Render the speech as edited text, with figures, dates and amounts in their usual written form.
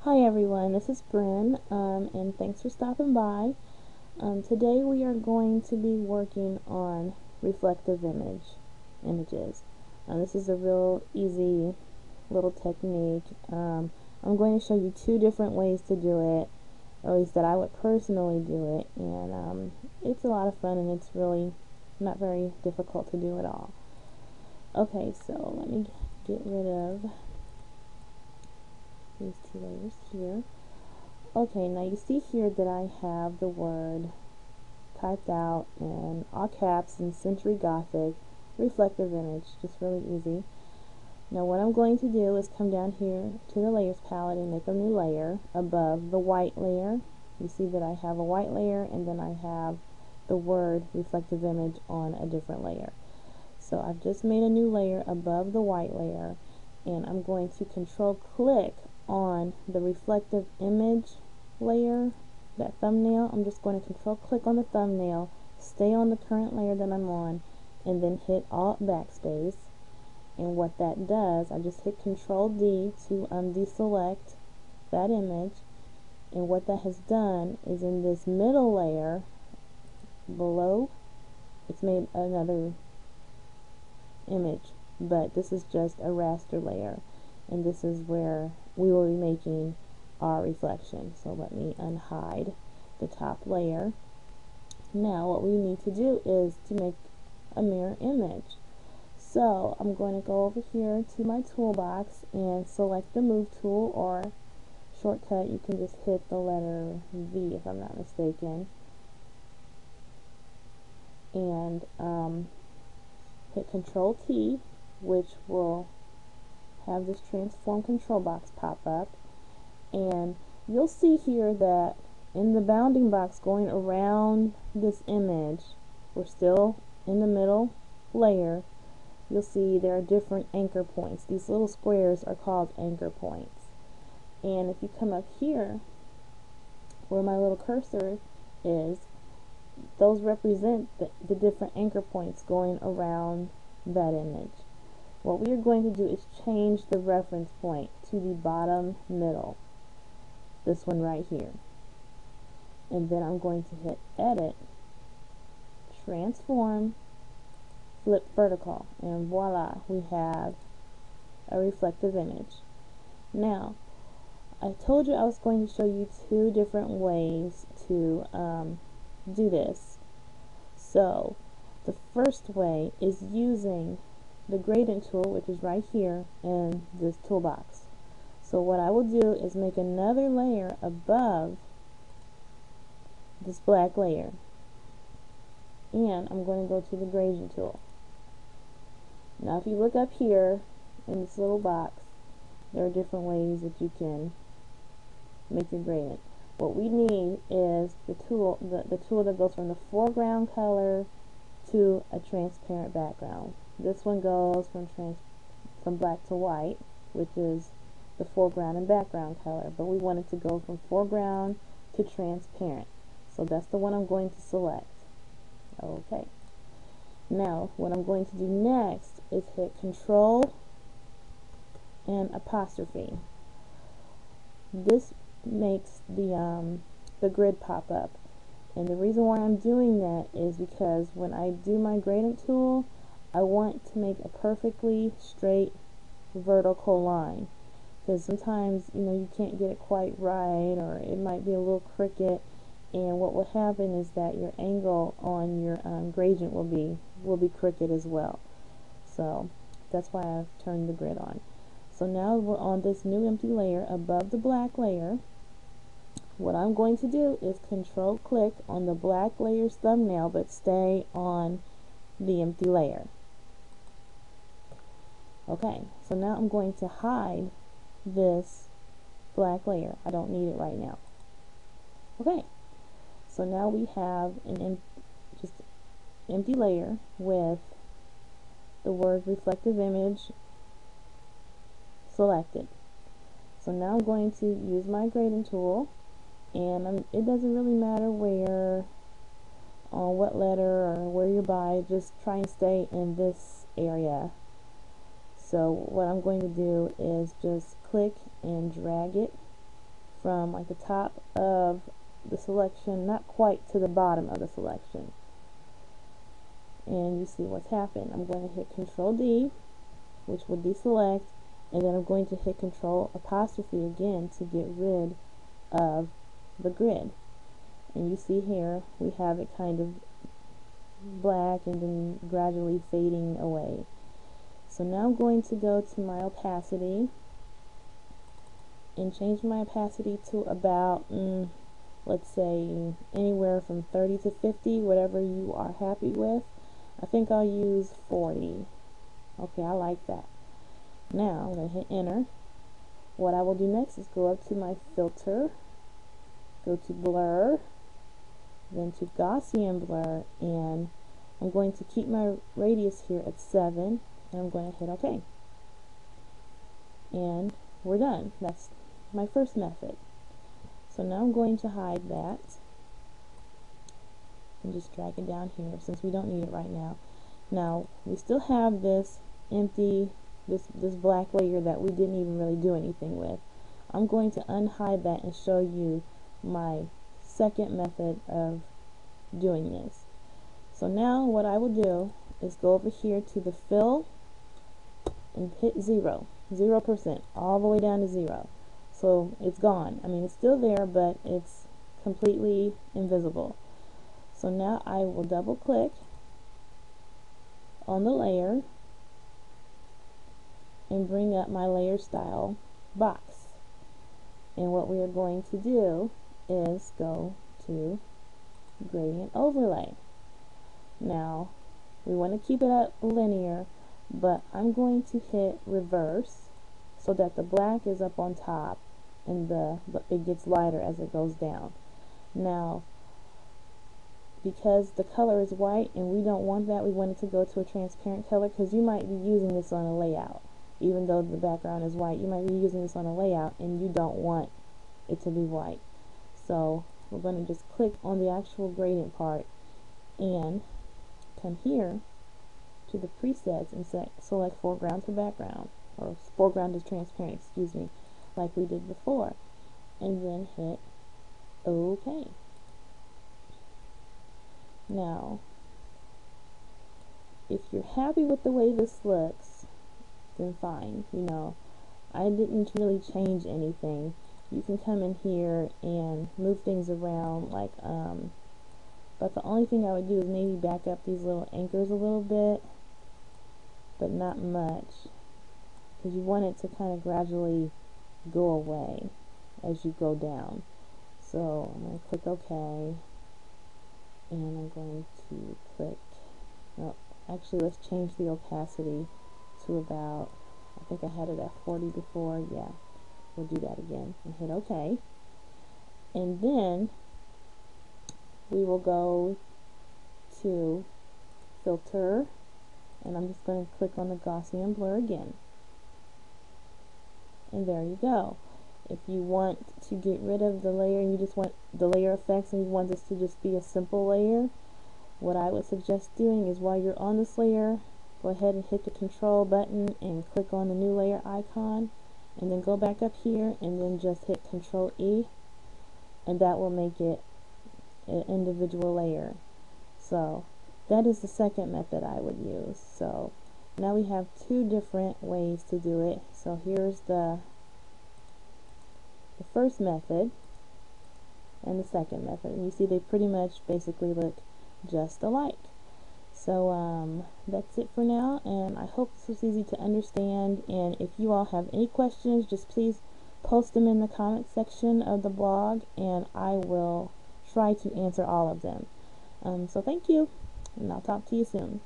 Hi everyone, this is Bryn, and thanks for stopping by. Today we are going to be working on reflective images. This is a real easy little technique. I'm going to show you two different ways to do it, or at least that I would personally do it, and it's a lot of fun and it's really not very difficult to do at all. Okay, so let me get rid of these two layers here. Okay, now you see here that I have the word typed out in all caps in Century Gothic, reflective image, just really easy. Now what I'm going to do is come down here to the layers palette and make a new layer above the white layer. You see that I have a white layer and then I have the word reflective image on a different layer. So I've just made a new layer above the white layer, and I'm going to control click on the reflective image layer, that thumbnail. I'm just going to control click on the thumbnail, stay on the current layer that I'm on, and then hit Alt backspace. And what that does, I just hit Control D to deselect that image, and what that has done is in this middle layer below, it's made another image, but this is just a raster layer, and this is where we will be making our reflection. So let me unhide the top layer. Now what we need to do is to make a mirror image. So I'm going to go over here to my toolbox and select the move tool, or shortcut you can just hit the letter V if I'm not mistaken, and hit Control T, which will have this transform control box pop up, and you'll see here that in the bounding box going around this image, we're still in the middle layer, you'll see there are different anchor points. These little squares are called anchor points, and if you come up here where my little cursor is, those represent the different anchor points going around that image. What we are going to do is change the reference point to the bottom middle, this one right here, and then I'm going to hit Edit, Transform, Flip Vertical, and voila, we have a reflective image. Now, I told you I was going to show you two different ways to do this. So the first way is using the gradient tool, which is right here in this toolbox. So what I will do is make another layer above this black layer, and I'm going to go to the gradient tool. Now if you look up here in this little box, there are different ways that you can make your gradient. What we need is the tool that goes from the foreground color to a transparent background. This one goes from black to white, which is the foreground and background color, but we want it to go from foreground to transparent. So that's the one I'm going to select. Okay. Now what I'm going to do next is hit Control and apostrophe. This makes the grid pop up, and the reason why I'm doing that is because when I do my gradient tool, I want to make a perfectly straight vertical line, because sometimes you can't get it quite right, or it might be a little crooked, and what will happen is that your angle on your gradient will be crooked as well. So that's why I've turned the grid on. So now we're on this new empty layer above the black layer. What I'm going to do is control click on the black layer's thumbnail, but stay on the empty layer. Okay, so now I'm going to hide this black layer. I don't need it right now. Okay, so now we have an just empty layer with the word reflective image selected. So now I'm going to use my gradient tool, and it doesn't really matter where, on what letter or where you're by, just try and stay in this area. So what I'm going to do is just click and drag it from like the top of the selection, not quite to the bottom of the selection. And you see what's happened. I'm going to hit Control D, which will deselect, and then I'm going to hit Control apostrophe again to get rid of the grid. And you see here we have it kind of black and then gradually fading away. So now I'm going to go to my opacity and change my opacity to about let's say anywhere from 30 to 50, whatever you are happy with. I think I'll use 40. Okay, I like that. Now I'm going to hit enter. What I will do next is go up to my filter, go to blur, then to Gaussian blur, and I'm going to keep my radius here at 7, and I'm going to hit OK. And we're done. That's my first method. So now I'm going to hide that and just drag it down here since we don't need it right now. Now we still have this empty, this black layer that we didn't even really do anything with. I'm going to unhide that and show you my second method of doing this. So now what I will do is go over here to the fill and hit 0%, all the way down to 0. So it's gone. I mean, it's still there, but it's completely invisible. So now I will double click on the layer and bring up my layer style box. And what we are going to do is go to gradient overlay. Now we want to keep it up linear, but I'm going to hit reverse so that the black is up on top and it gets lighter as it goes down. Now because the color is white and we don't want that, we want it to go to a transparent color, because you might be using this on a layout. Even though the background is white, you might be using this on a layout and you don't want it to be white. So we're going to just click on the actual gradient part and come here to the presets and select foreground to background, or foreground to transparent, excuse me, like we did before, and then hit OK. Now if you're happy with the way this looks, then fine. You know, I didn't really change anything. You can come in here and move things around, like but the only thing I would do is maybe back up these little anchors a little bit, but not much, because you want it to kind of gradually go away as you go down. So I'm going to click OK, and I'm going to click, no, actually let's change the opacity to about, I think I had it at 40 before. Yeah, we'll do that again and hit OK. And then we will go to filter, and I'm just going to click on the Gaussian blur again. And there you go. If you want to get rid of the layer and you just want the layer effects and you want this to just be a simple layer, what I would suggest doing is while you're on this layer, go ahead and hit the control button and click on the new layer icon, and then go back up here and then just hit Control E, and that will make it an individual layer. So that is the second method I would use. So now we have two different ways to do it. So here's the first method and the second method, and you see they pretty much basically look just alike. So that's it for now, and I hope this was easy to understand, and if you all have any questions, just please post them in the comment section of the blog and I will try to answer all of them. So thank you, and I'll talk to you soon.